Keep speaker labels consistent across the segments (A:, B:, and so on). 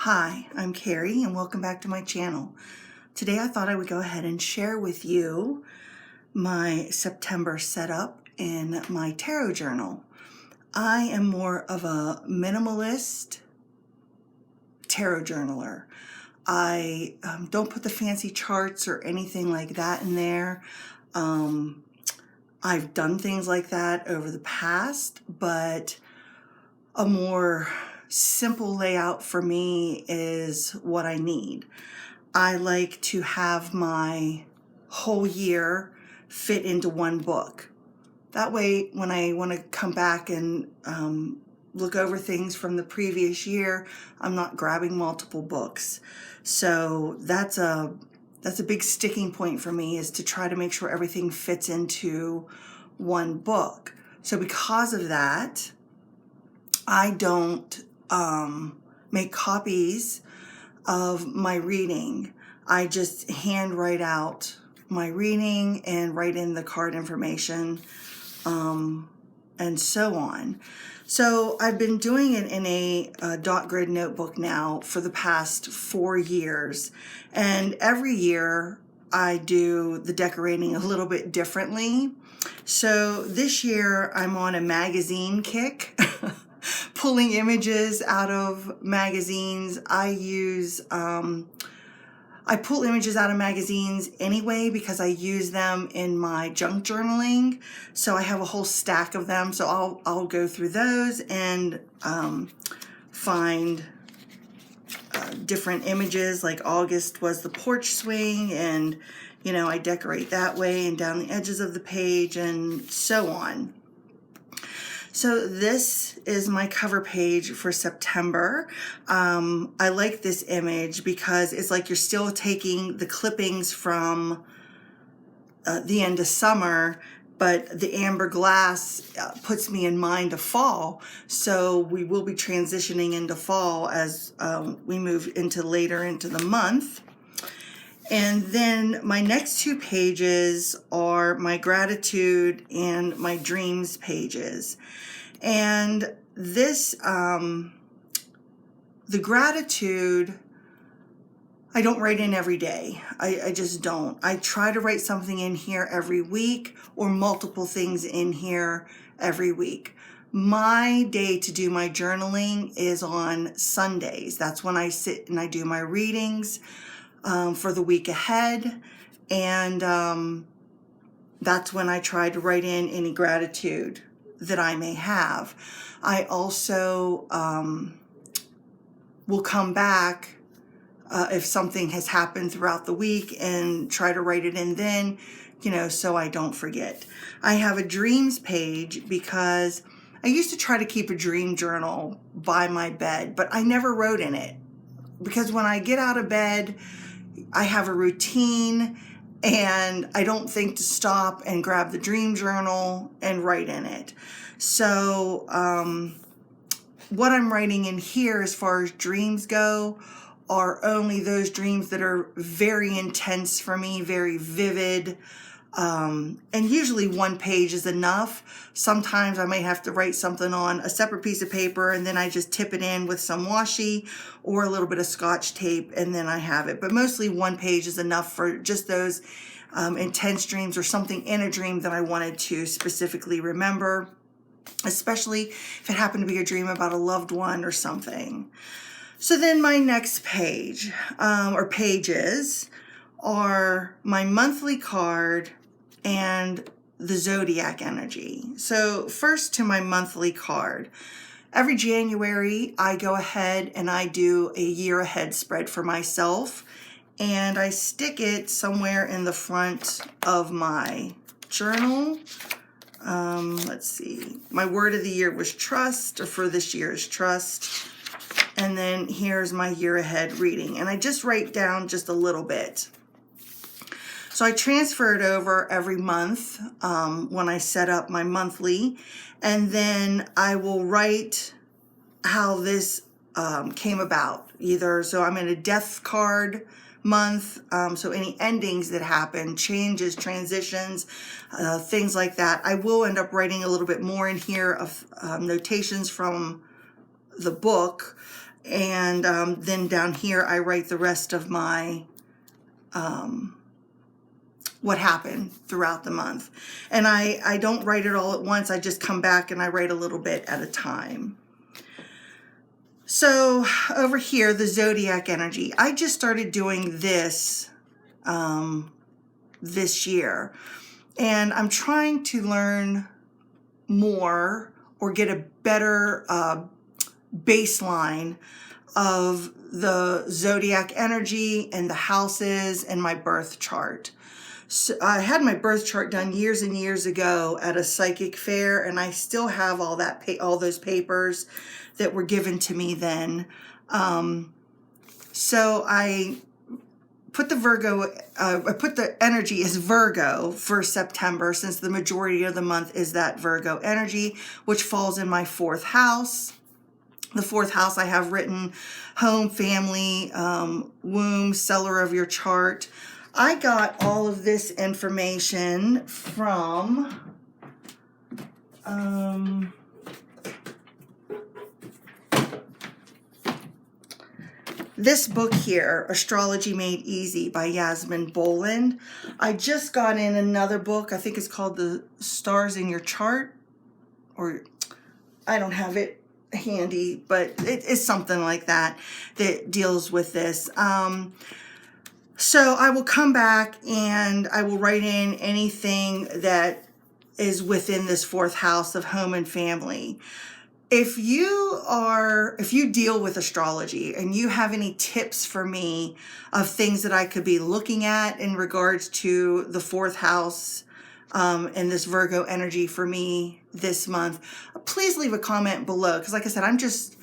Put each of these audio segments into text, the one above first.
A: Hi, I'm Carrie and welcome back to my channel. Today I thought I would go ahead and share with you my September setup in my tarot journal. I am more of a minimalist tarot journaler. I don't put the fancy charts or anything like that in there. I've done things like that over the past, but a more simple layout for me is what I need. I like to have my whole year fit into one book. That way, when I want to come back and look over things from the previous year, I'm not grabbing multiple books. So that's a big sticking point for me, is to try to make sure everything fits into one book. So because of that, I don't make copies of my reading. I just hand write out my reading and write in the card information and so on. So I've been doing it in a dot grid notebook now for the past 4 years, and every year I do the decorating a little bit differently. So this year I'm on a magazine kick. Pulling images out of magazines. I pull images out of magazines anyway because I use them in my junk journaling. So I have a whole stack of them. So I'll go through those and find different images. Like August was the porch swing, and I decorate that way and down the edges of the page and so on. So this is my cover page for September. I like this image because it's like you're still taking the clippings from the end of summer, but the amber glass puts me in mind of fall. So we will be transitioning into fall as we move later into the month. And then my next 2 pages are my gratitude and my dreams pages. And this, the gratitude, I don't write in every day. I just don't. I try to write something in here every week, or multiple things in here every week. My day to do my journaling is on Sundays. That's when I sit and I do my readings for the week ahead, and that's when I try to write in any gratitude that I may have. I also will come back if something has happened throughout the week and try to write it in then, so I don't forget. I have a dreams page because I used to try to keep a dream journal by my bed, but I never wrote in it because when I get out of bed, I have a routine and I don't think to stop and grab the dream journal and write in it. So what I'm writing in here as far as dreams go are only those dreams that are very intense for me, very vivid. And usually 1 page is enough. Sometimes I might have to write something on a separate piece of paper and then I just tip it in with some washi or a little bit of Scotch tape and then I have it. But mostly 1 page is enough for just those intense dreams or something in a dream that I wanted to specifically remember, especially if it happened to be a dream about a loved one or something. So then my next page or pages are my monthly card and the Zodiac energy. So first to my monthly card. Every January, I go ahead and I do a year ahead spread for myself, and I stick it somewhere in the front of my journal. Let's see. My word of the year was trust, or for this year is trust. And then here's my year ahead reading. And I just write down just a little bit. So I transfer it over every month when I set up my monthly, and then I will write how this came about. So I'm in a death card month, so any endings that happen, changes, transitions, things like that. I will end up writing a little bit more in here of notations from the book And then down here, I write the rest of my, what happened throughout the month. And I don't write it all at once. I just come back and I write a little bit at a time. So over here, the Zodiac energy. I just started doing this this year. And I'm trying to learn more or get a better baseline of the Zodiac energy and the houses and my birth chart. So I had my birth chart done years and years ago at a psychic fair, and I still have all that all those papers that were given to me then. So I put the Virgo, I put the energy as Virgo for September, since the majority of the month is that Virgo energy, which falls in my 4th house. The 4th house I have written home, family, womb, cellar of your chart. I got all of this information from this book here, Astrology Made Easy by Yasmin Boland. I just got in another book. I think it's called The Stars in Your Chart, or I don't have it handy, but it is something like that that deals with this. So I will come back and I will write in anything that is within this 4th house of home and family. If you deal with astrology and you have any tips for me of things that I could be looking at in regards to the 4th house and this Virgo energy for me this month, please leave a comment below. Because like I said, I'm just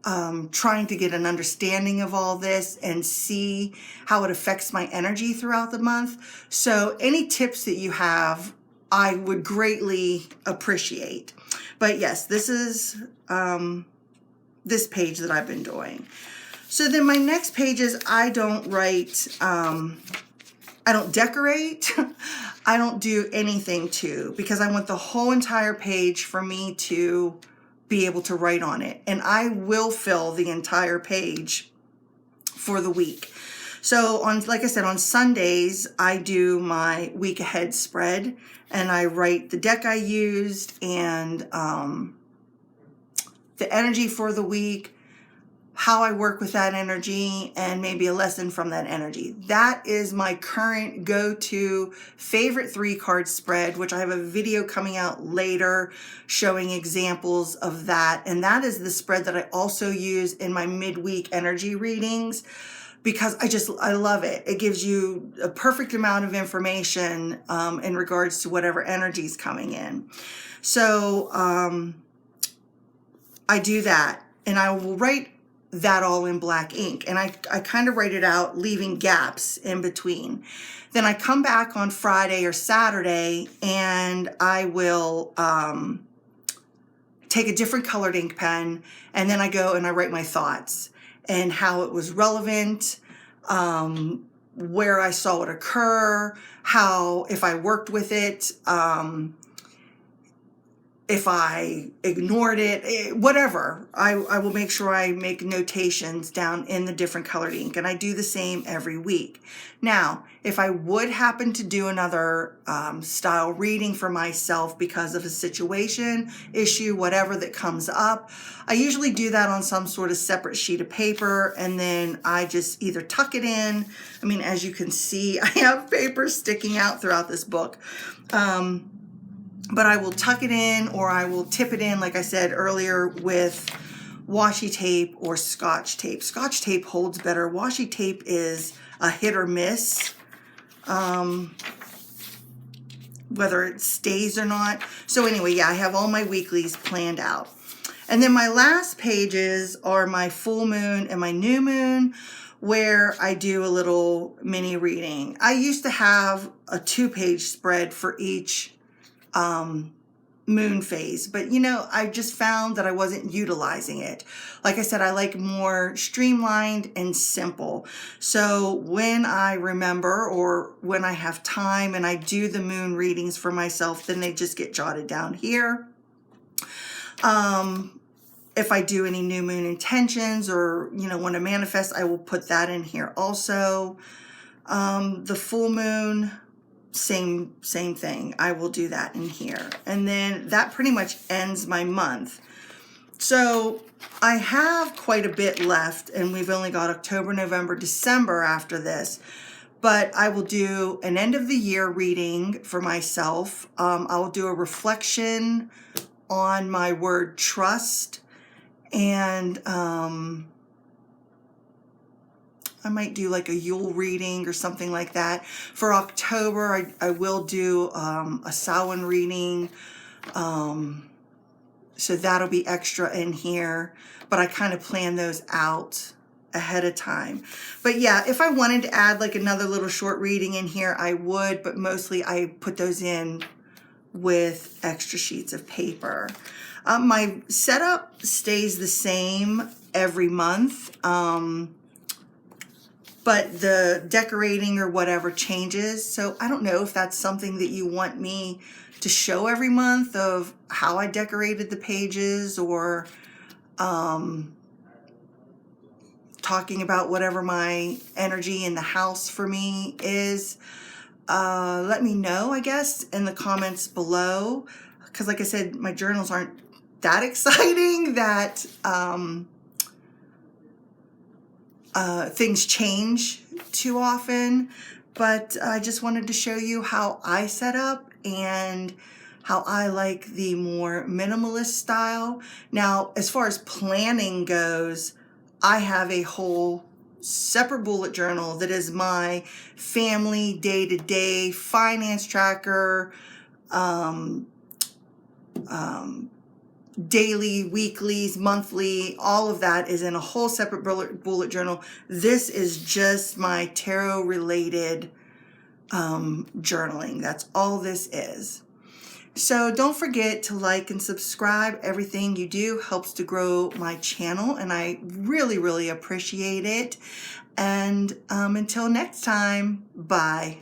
A: trying to get an understanding of all this and see how it affects my energy throughout the month. So any tips that you have, I would greatly appreciate. But yes, this is this page that I've been doing. So then my next pages, I don't write, I don't decorate, I don't do anything to, because I want the whole entire page for me to be able to write on it. And I will fill the entire page for the week. So like I said, on Sundays, I do my week ahead spread, and I write the deck I used and the energy for the week, how I work with that energy, and maybe a lesson from that energy. That is my current go-to favorite 3-card spread, which I have a video coming out later showing examples of that. And that is the spread that I also use in my midweek energy readings, because I love it. It gives you a perfect amount of information in regards to whatever energy is coming in. So I do that, and I will write that all in black ink, and I kind of write it out, leaving gaps in between. Then I come back on Friday or Saturday, and I will take a different colored ink pen, and then I go and I write my thoughts and how it was relevant, where I saw it occur, how, if I worked with it, if I ignored it, whatever. I will make sure I make notations down in the different colored ink, and I do the same every week. Now, if I would happen to do another style reading for myself because of a situation, issue, whatever that comes up, I usually do that on some sort of separate sheet of paper, and then I just either tuck it in. I mean, as you can see, I have paper sticking out throughout this book. But I will tuck it in, or I will tip it in, like I said earlier, with washi tape or Scotch tape. Scotch tape holds better. Washi tape is a hit or miss, whether it stays or not. So anyway, yeah, I have all my weeklies planned out. And then my last pages are my full moon and my new moon, where I do a little mini reading. I used to have a 2-page spread for each moon phase, but you know, I just found that I wasn't utilizing it. Like I said, I like more streamlined and simple. So when I remember, or when I have time and I do the moon readings for myself, then they just get jotted down here. if I do any new moon intentions or, want to manifest, I will put that in here also. The full moon, same thing. I will do that in here. And then that pretty much ends my month. So I have quite a bit left, and we've only got October, November, December after this. But I will do an end of the year reading for myself. I will do a reflection on my word trust, and I might do like a Yule reading or something like that. For October, I will do a Samhain reading. So that'll be extra in here, but I kind of plan those out ahead of time. But yeah, if I wanted to add like another little short reading in here, I would, but mostly I put those in with extra sheets of paper. My setup stays the same every month, but the decorating or whatever changes. So I don't know if that's something that you want me to show every month of how I decorated the pages, or talking about whatever my energy in the house for me is. Let me know, I guess, in the comments below, because like I said, my journals aren't that exciting, that things change too often, but I just wanted to show you how I set up and how I like the more minimalist style. Now, as far as planning goes, I have a whole separate bullet journal that is my family day-to-day finance tracker, daily, weeklies, monthly, all of that is in a whole separate bullet journal. This is just my tarot related journaling. That's all this is. So don't forget to like and subscribe. Everything you do helps to grow my channel, and I really, really appreciate it. And until next time, bye.